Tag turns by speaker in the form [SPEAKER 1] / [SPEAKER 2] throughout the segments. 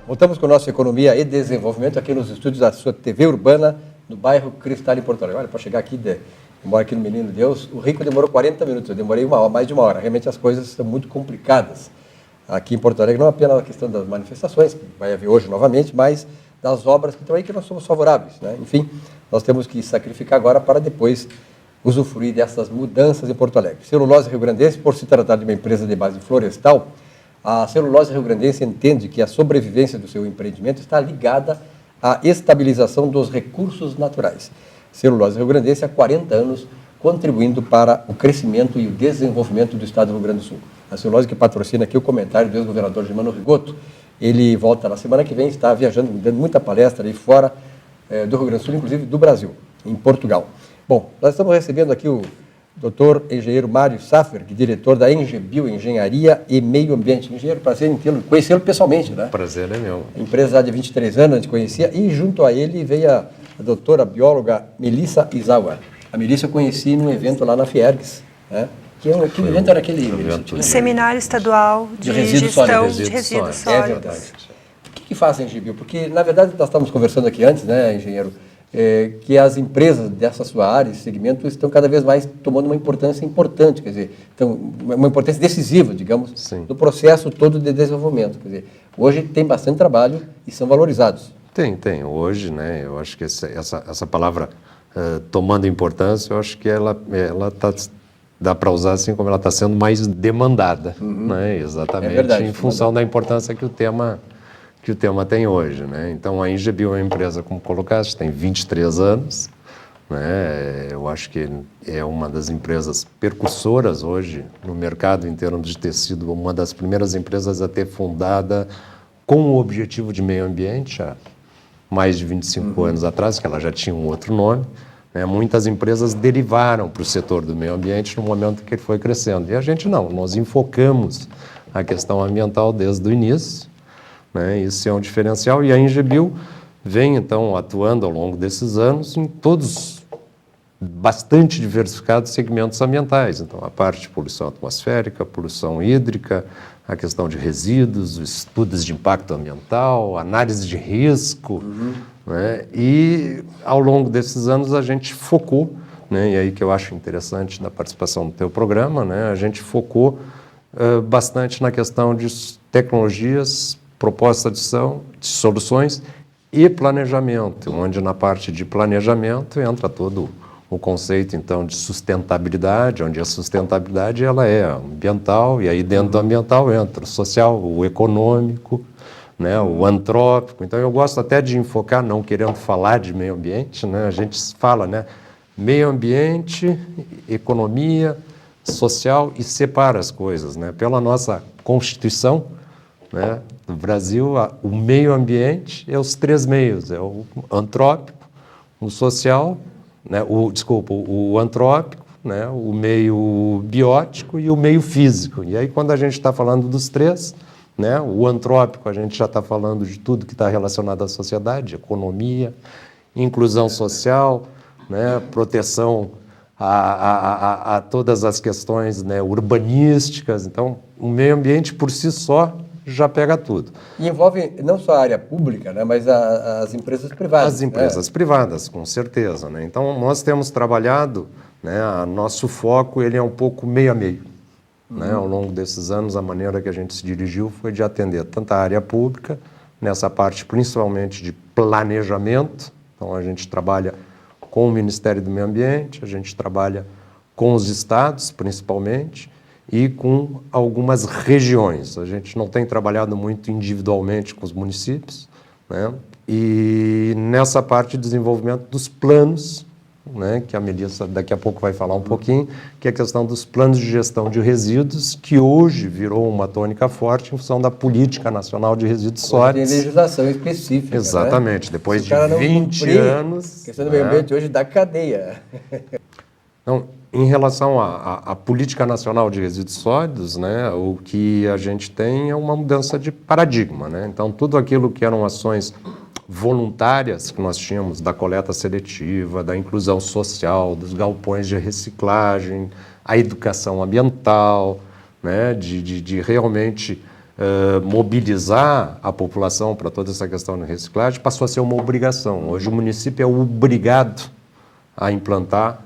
[SPEAKER 1] Voltamos com a nossa Economia e Desenvolvimento aqui nos estúdios da sua TV Urbana, no bairro Cristal, em Porto Alegre. Olha, para chegar aqui, eu moro aqui no Menino Deus, o Rico demorou 40 minutos, eu demorei mais de uma hora. Realmente as coisas são muito complicadas aqui em Porto Alegre, não apenas a questão das manifestações, que vai haver hoje novamente, mas das obras que estão aí que nós somos favoráveis, né? Enfim, nós temos que sacrificar agora para depois usufruir dessas mudanças em Porto Alegre. Celulose Rio-Grandense, por se tratar de uma empresa de base florestal, a Celulose Rio-Grandense entende que a sobrevivência do seu empreendimento está ligada à estabilização dos recursos naturais. Celulose Rio-Grandense há 40 anos contribuindo para o crescimento e o desenvolvimento do estado do Rio Grande do Sul. A Celulose que patrocina aqui o comentário do ex-governador Germano Rigoto, ele volta na semana que vem, está viajando, dando muita palestra aí fora do Rio Grande do Sul, inclusive do Brasil, em Portugal. Bom, nós estamos recebendo aqui o Dr. Engenheiro Mário Saffer, diretor da Engebio Engenharia e Meio Ambiente. Engenheiro, prazer em conhecê-lo pessoalmente, né?
[SPEAKER 2] Prazer é meu.
[SPEAKER 1] Empresa de 23 anos, a gente conhecia, e junto a ele veio a doutora bióloga Melissa Izawa. A Melissa eu conheci num evento lá na Fiergs, né? Que evento era aquele?
[SPEAKER 3] O Seminário Estadual de Gestão de Resíduos Sólidos.
[SPEAKER 1] É verdade. O que faz a Engebio? Porque, na verdade, nós estávamos conversando aqui antes, né, engenheiro, que as empresas dessa sua área, esse segmento, estão cada vez mais tomando uma importância importante, quer dizer, então, uma importância decisiva, digamos,
[SPEAKER 2] Sim.
[SPEAKER 1] no processo todo de desenvolvimento. Quer dizer, hoje tem bastante trabalho e são valorizados.
[SPEAKER 2] Tem. Hoje, né, eu acho que essa palavra tomando importância, eu acho que ela tá, dá para usar assim como ela está sendo mais demandada, né, exatamente,
[SPEAKER 1] verdade,
[SPEAKER 2] em função da importância que o tema tem hoje, né? Então, a Engebio é uma empresa, como colocaste, tem 23 anos, né? Eu acho que é uma das empresas percursoras hoje no mercado em termos de ter sido uma das primeiras empresas a ter fundada com o objetivo de meio ambiente há mais de 25 anos atrás, que ela já tinha um outro nome, né? Muitas empresas derivaram para o setor do meio ambiente no momento que ele foi crescendo. E a gente não, nós enfocamos a questão ambiental desde o início, né? Isso é um diferencial, e a Engebio vem, então, atuando ao longo desses anos em todos bastante diversificados segmentos ambientais. Então, a parte de poluição atmosférica, poluição hídrica, a questão de resíduos, estudos de impacto ambiental, análise de risco, né? E, ao longo desses anos, a gente focou, né? E aí que eu acho interessante da participação no teu programa, né? A gente focou bastante na questão de tecnologias, proposta de soluções e planejamento, onde na parte de planejamento entra todo o conceito, então, de sustentabilidade, onde a sustentabilidade ela é ambiental, e aí dentro do ambiental entra o social, o econômico, né, o antrópico. Então, eu gosto até de enfocar, não querendo falar de meio ambiente, né, a gente fala, né, meio ambiente, economia, social, e separa as coisas, né, pela nossa Constituição, né, no Brasil, o meio ambiente é os três meios, é o antrópico, o social, né, o antrópico, né, o meio biótico e o meio físico. E aí, quando a gente está falando dos três, né, o antrópico, a gente já está falando de tudo que está relacionado à sociedade, economia, inclusão social, né, proteção a todas as questões, né, urbanísticas. Então, o meio ambiente, por si só, já pega tudo.
[SPEAKER 1] E envolve não só a área pública, né, mas as empresas privadas.
[SPEAKER 2] As empresas privadas, com certeza, né? Então, nós temos trabalhado, né, nosso foco ele é um pouco meio a meio. Né? Ao longo desses anos, a maneira que a gente se dirigiu foi de atender tanto a área pública, nessa parte principalmente de planejamento. Então, a gente trabalha com o Ministério do Meio Ambiente, a gente trabalha com os estados, principalmente, e com algumas regiões. A gente não tem trabalhado muito individualmente com os municípios, né? E nessa parte de desenvolvimento dos planos, né, que a Melissa daqui a pouco vai falar um pouquinho, que é a questão dos planos de gestão de resíduos, que hoje virou uma tônica forte em função da Política Nacional de Resíduos Sólidos.
[SPEAKER 1] Tem legislação específica.
[SPEAKER 2] Exatamente,
[SPEAKER 1] né?
[SPEAKER 2] Depois de 20 anos...
[SPEAKER 1] A questão do meio ambiente hoje dá cadeia.
[SPEAKER 2] Então, em relação à Política Nacional de Resíduos Sólidos, né, o que a gente tem é uma mudança de paradigma, né? Então, tudo aquilo que eram ações voluntárias que nós tínhamos da coleta seletiva, da inclusão social, dos galpões de reciclagem, a educação ambiental, né, de realmente mobilizar a população para toda essa questão de reciclagem, passou a ser uma obrigação. Hoje o município é obrigado a implantar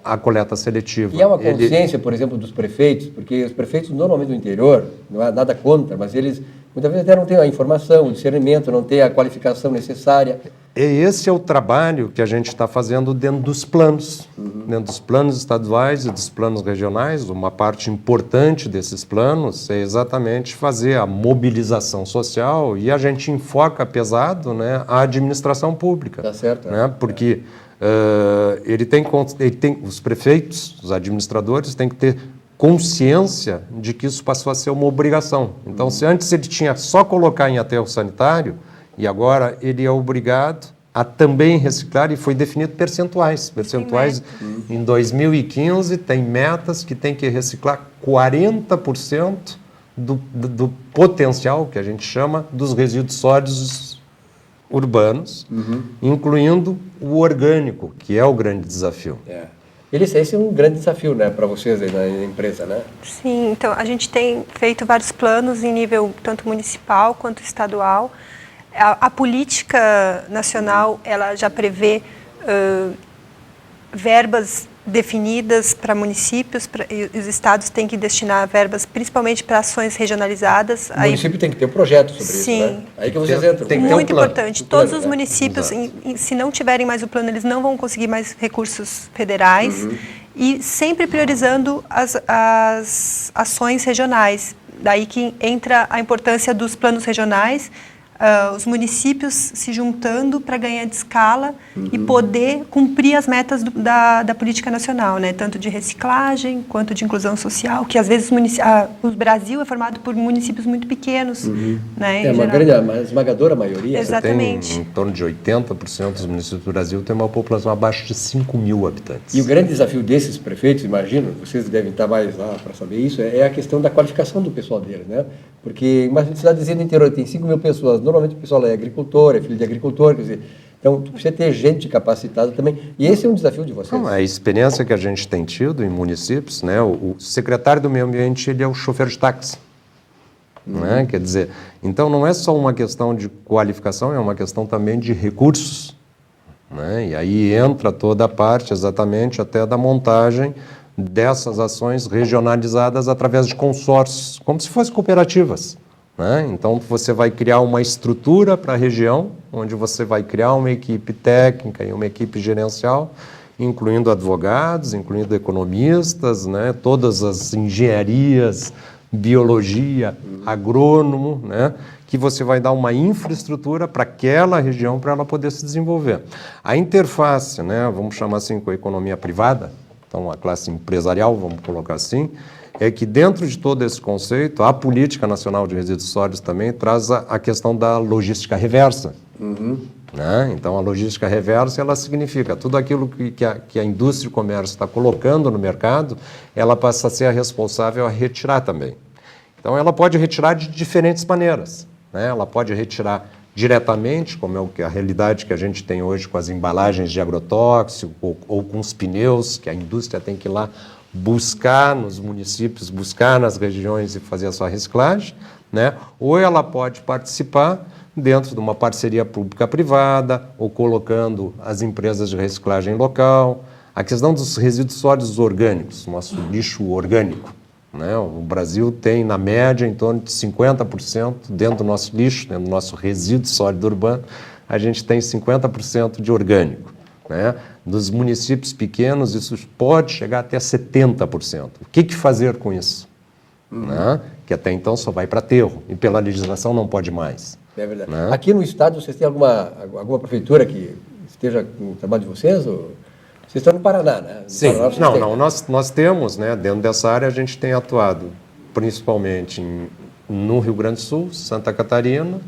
[SPEAKER 2] a coleta seletiva.
[SPEAKER 1] E há uma consciência, por exemplo, dos prefeitos, porque os prefeitos normalmente do interior, não há nada contra, mas eles muitas vezes até não têm a informação, o discernimento, não têm a qualificação necessária.
[SPEAKER 2] Esse é o trabalho que a gente está fazendo dentro dos planos, dentro dos planos estaduais e dos planos regionais. Uma parte importante desses planos é exatamente fazer a mobilização social e a gente enfoca pesado, né, a administração pública.
[SPEAKER 1] Tá certo.
[SPEAKER 2] Né, porque os prefeitos, os administradores têm que ter consciência de que isso passou a ser uma obrigação. Então, se antes ele tinha só colocar em aterro sanitário, e agora ele é obrigado a também reciclar, e foi definido percentuais. Em 2015 tem metas que tem que reciclar 40% do potencial, que a gente chama, dos resíduos sólidos urbanos, incluindo o orgânico, que é o grande desafio.
[SPEAKER 1] Esse é um grande desafio, né, para vocês aí na empresa, né?
[SPEAKER 3] Sim, então a gente tem feito vários planos em nível tanto municipal quanto estadual. A política nacional, ela já prevê verbas definidas para municípios, e os estados têm que destinar verbas principalmente para ações regionalizadas.
[SPEAKER 1] O município tem que ter um projeto sobre isso, né? Aí que vocês entram.
[SPEAKER 3] Tem muito importante. Todos os municípios, se não tiverem mais o plano, eles não vão conseguir mais recursos federais, e sempre priorizando as ações regionais. Daí que entra a importância dos planos regionais, os municípios se juntando para ganhar de escala e poder cumprir as metas da política nacional, né? Tanto de reciclagem quanto de inclusão social, que às vezes o Brasil é formado por municípios muito pequenos. Né,
[SPEAKER 1] uma esmagadora maioria.
[SPEAKER 3] Exatamente.
[SPEAKER 2] Você tem em torno de 80% dos municípios do Brasil tem uma população abaixo de 5 mil habitantes.
[SPEAKER 1] E o grande desafio desses prefeitos, imagino, vocês devem estar mais lá para saber isso, é a questão da qualificação do pessoal deles, né? Porque uma cidadezinha do interior tem 5 mil pessoas, normalmente o pessoal é agricultor, é filho de agricultor, quer dizer, então precisa ter gente capacitada também, e esse é um desafio de vocês.
[SPEAKER 2] A experiência que a gente tem tido em municípios, né, o secretário do meio ambiente, ele é o chofer de táxi. Né? Quer dizer, então não é só uma questão de qualificação, é uma questão também de recursos. Né? E aí entra toda a parte exatamente até da montagem dessas ações regionalizadas através de consórcios, como se fossem cooperativas. Né? Então, você vai criar uma estrutura para a região, onde você vai criar uma equipe técnica e uma equipe gerencial, incluindo advogados, incluindo economistas, né? Todas as engenharias, biologia, agrônomo, né? Que você vai dar uma infraestrutura para aquela região para ela poder se desenvolver. A interface, né? Vamos chamar assim, com a economia privada, então a classe empresarial, vamos colocar assim, é que dentro de todo esse conceito, a Política Nacional de Resíduos Sólidos também traz a questão da logística reversa. Né? Então, a logística reversa, ela significa tudo aquilo que a indústria e o comércio está colocando no mercado, ela passa a ser a responsável a retirar também. Então, ela pode retirar de diferentes maneiras. Né? Ela pode retirar diretamente, como é a realidade que a gente tem hoje com as embalagens de agrotóxico ou com os pneus, que a indústria tem que ir lá buscar nos municípios, buscar nas regiões e fazer a sua reciclagem, né? Ou ela pode participar dentro de uma parceria pública-privada ou colocando as empresas de reciclagem local. A questão dos resíduos sólidos orgânicos, nosso lixo orgânico. Né? O Brasil tem, na média, em torno de 50% dentro do nosso lixo, dentro do nosso resíduo sólido urbano, a gente tem 50% de orgânico. Né? Dos municípios pequenos, isso pode chegar até 70%. O que fazer com isso? Né? Que até então só vai para aterro, e pela legislação não pode mais.
[SPEAKER 1] É verdade.
[SPEAKER 2] Né?
[SPEAKER 1] Aqui no estado, vocês têm alguma prefeitura que esteja com o trabalho de vocês? Ou... Vocês estão no Paraná, né? No
[SPEAKER 2] Sim,
[SPEAKER 1] Paraná,
[SPEAKER 2] nós temos, né, dentro dessa área a gente tem atuado principalmente no Rio Grande do Sul, Santa Catarina,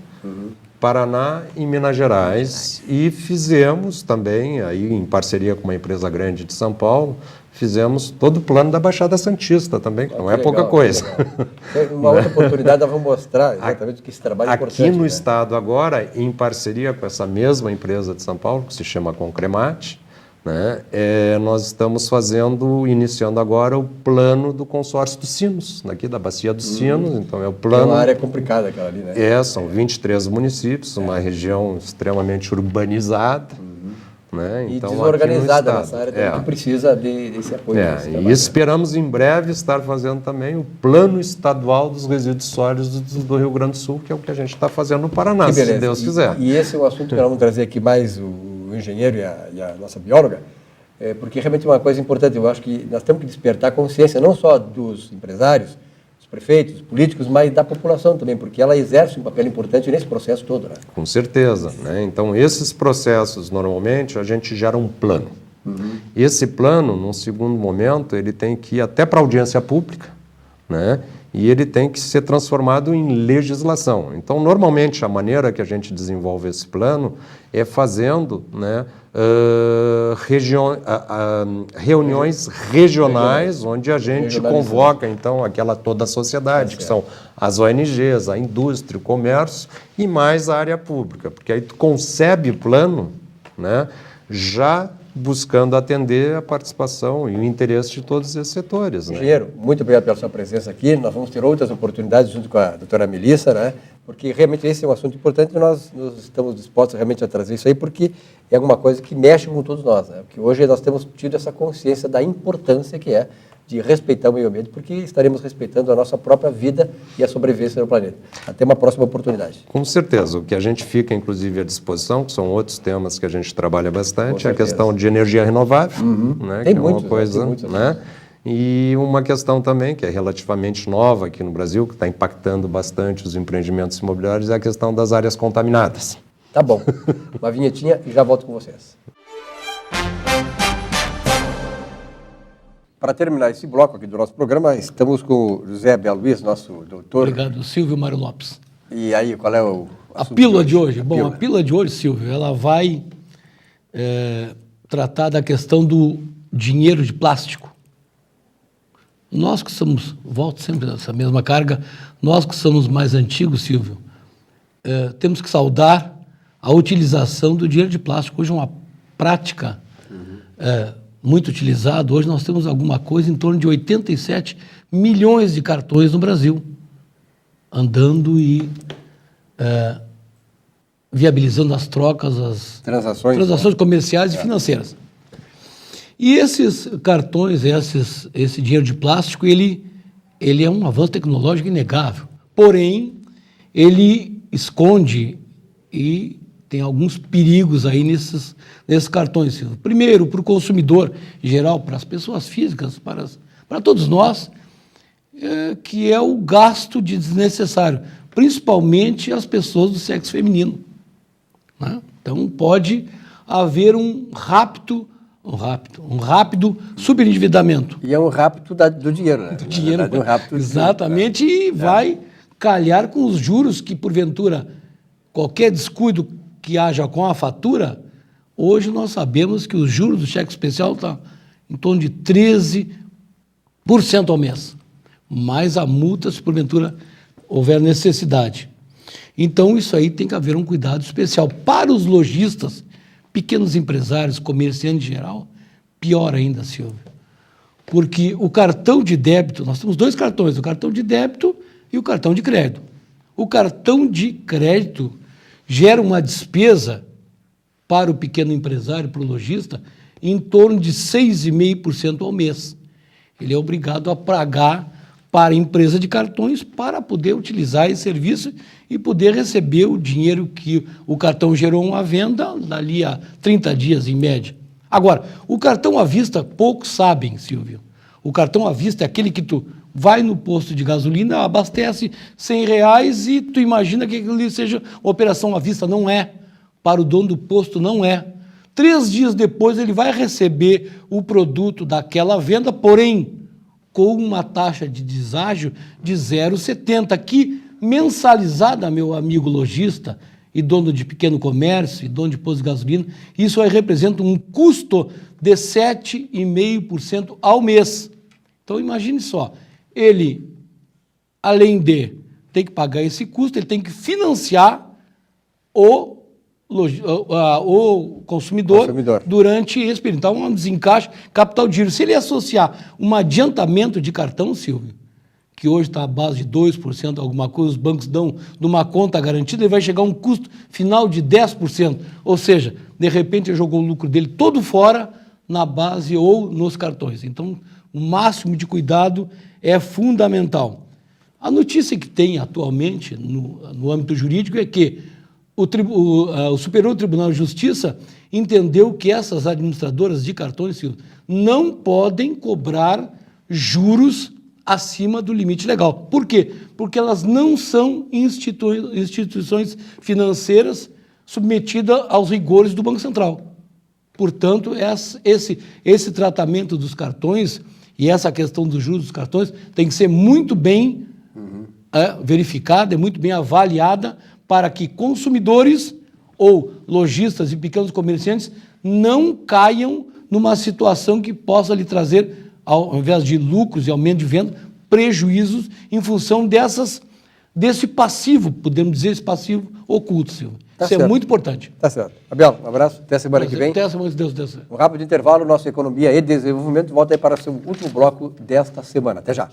[SPEAKER 2] Paraná e Minas Gerais, e fizemos também, aí em parceria com uma empresa grande de São Paulo, fizemos todo o plano da Baixada Santista também, que não é pouca coisa.
[SPEAKER 1] Uma outra oportunidade, nós vamos mostrar exatamente o que esse trabalho é importante.
[SPEAKER 2] Aqui no estado agora, em parceria com essa mesma empresa de São Paulo, que se chama Concremate, né? Nós estamos iniciando agora o plano do consórcio dos Sinos, daqui da Bacia dos Sinos, então é o plano...
[SPEAKER 1] É uma área complicada aquela ali, né?
[SPEAKER 2] São 23 municípios, uma região extremamente urbanizada, né?
[SPEAKER 1] E
[SPEAKER 2] então,
[SPEAKER 1] desorganizada nessa área, também, que precisa desse apoio.
[SPEAKER 2] E esperamos em breve estar fazendo também o plano estadual dos resíduos sólidos do Rio Grande do Sul, que é o que a gente está fazendo no Paraná, se Deus quiser.
[SPEAKER 1] E esse é um assunto que nós vamos trazer aqui mais o engenheiro e a nossa bióloga, porque realmente é uma coisa importante. Eu acho que nós temos que despertar a consciência não só dos empresários, dos prefeitos, dos políticos, mas da população também, porque ela exerce um papel importante nesse processo todo, né?
[SPEAKER 2] Com certeza, né? Então, esses processos, normalmente, a gente gera um plano. Esse plano, num segundo momento, ele tem que ir até para a audiência pública, né? E ele tem que ser transformado em legislação. Então, normalmente, a maneira que a gente desenvolve esse plano é fazendo, né, reuniões regionais, onde a gente convoca, então, toda a sociedade, que são as ONGs, a indústria, o comércio e mais a área pública. Porque aí tu concebe o plano, né, já buscando atender a participação e o interesse de todos esses setores. Né?
[SPEAKER 1] Engenheiro, muito obrigado pela sua presença aqui. Nós vamos ter outras oportunidades junto com a doutora Melissa, né? Porque realmente esse é um assunto importante e nós estamos dispostos realmente a trazer isso aí, porque é alguma coisa que mexe com todos nós, né? Porque hoje nós temos tido essa consciência da importância que é de respeitar o meio ambiente, porque estaremos respeitando a nossa própria vida e a sobrevivência no planeta. Até uma próxima oportunidade.
[SPEAKER 2] Com certeza. O que a gente fica, inclusive, à disposição, que são outros temas que a gente trabalha bastante, é a questão de energia renovável, né?
[SPEAKER 1] Tem
[SPEAKER 2] que
[SPEAKER 1] muitos,
[SPEAKER 2] é uma coisa, né? E uma questão também, que é relativamente nova aqui no Brasil, que está impactando bastante os empreendimentos imobiliários, é a questão das áreas contaminadas.
[SPEAKER 1] Tá bom. Uma vinhetinha e já volto com vocês. Para terminar esse bloco aqui do nosso programa, estamos com o José Bel Luiz, nosso doutor.
[SPEAKER 4] Obrigado, Silvio Mário Lopes.
[SPEAKER 1] E aí, qual é o
[SPEAKER 4] A pílula de hoje? Bom, a pílula de hoje, Silvio, ela vai tratar da questão do dinheiro de plástico. Nós que somos, volto sempre nessa mesma carga, nós que somos mais antigos, Silvio, temos que saudar a utilização do dinheiro de plástico. Hoje é uma prática muito utilizada. Hoje nós temos alguma coisa em torno de 87 milhões de cartões no Brasil, andando e viabilizando as trocas, as transações comerciais e financeiras. E esses cartões, esse dinheiro de plástico, ele é um avanço tecnológico inegável. Porém, ele esconde e tem alguns perigos aí nesses cartões. Primeiro, para o consumidor em geral, para as pessoas físicas, para todos nós, que é o gasto desnecessário, principalmente as pessoas do sexo feminino, né? Então, pode haver um rápido superendividamento.
[SPEAKER 1] E é um rápido do dinheiro, né?
[SPEAKER 4] Do dinheiro,
[SPEAKER 1] verdade, um rápido
[SPEAKER 4] exatamente, e vai calhar com os juros que, porventura, qualquer descuido que haja com a fatura, hoje nós sabemos que os juros do cheque especial estão em torno de 13% ao mês, mais a multa se porventura houver necessidade. Então, isso aí tem que haver um cuidado especial. Para os lojistas, pequenos empresários, comerciantes em geral, pior ainda, Silvio. Porque o cartão de débito, nós temos dois cartões, o cartão de débito e o cartão de crédito. O cartão de crédito gera uma despesa para o pequeno empresário, para o lojista, em torno de 6,5% ao mês. Ele é obrigado a pagar para a empresa de cartões para poder utilizar esse serviço e poder receber o dinheiro que o cartão gerou uma venda dali a 30 dias, em média. Agora, o cartão à vista, poucos sabem, Silvio. O cartão à vista é aquele que tu vai no posto de gasolina, abastece R$100 e tu imagina que aquilo seja operação à vista. Não é. Para o dono do posto, não é. 3 dias depois, ele vai receber o produto daquela venda, porém, com uma taxa de deságio de 0,70, que mensalizada, meu amigo lojista e dono de pequeno comércio e dono de posto de gasolina, isso aí representa um custo de 7,5% ao mês. Então, imagine só, ele, além de ter que pagar esse custo, ele tem que financiar o o consumidor durante esse período. Então, um desencaixe capital de giro. Se ele associar um adiantamento de cartão, Silvio, que hoje está à base de 2%, alguma coisa, os bancos dão numa conta garantida, ele vai chegar a um custo final de 10%. Ou seja, de repente ele jogou o lucro dele todo fora na base ou nos cartões. Então, o máximo de cuidado é fundamental. A notícia que tem atualmente no âmbito jurídico é que o Superior Tribunal de Justiça entendeu que essas administradoras de cartões, Silvio, não podem cobrar juros acima do limite legal. Por quê? Porque elas não são instituições financeiras submetidas aos rigores do Banco Central. Portanto, esse tratamento dos cartões e essa questão dos juros dos cartões tem que ser muito bem verificada, muito bem avaliada para que consumidores ou lojistas e pequenos comerciantes não caiam numa situação que possa lhe trazer, ao invés de lucros e aumento de venda, prejuízos em função desse passivo, podemos dizer, esse passivo oculto, Silvio.
[SPEAKER 1] Tá
[SPEAKER 4] Isso
[SPEAKER 1] certo.
[SPEAKER 4] É muito importante.
[SPEAKER 1] Tá certo. Abel, um abraço. Até semana que vem.
[SPEAKER 4] Até semana, se Deus.
[SPEAKER 1] Um rápido intervalo, nossa Economia e Desenvolvimento volta aí para o seu último bloco desta semana. Até já.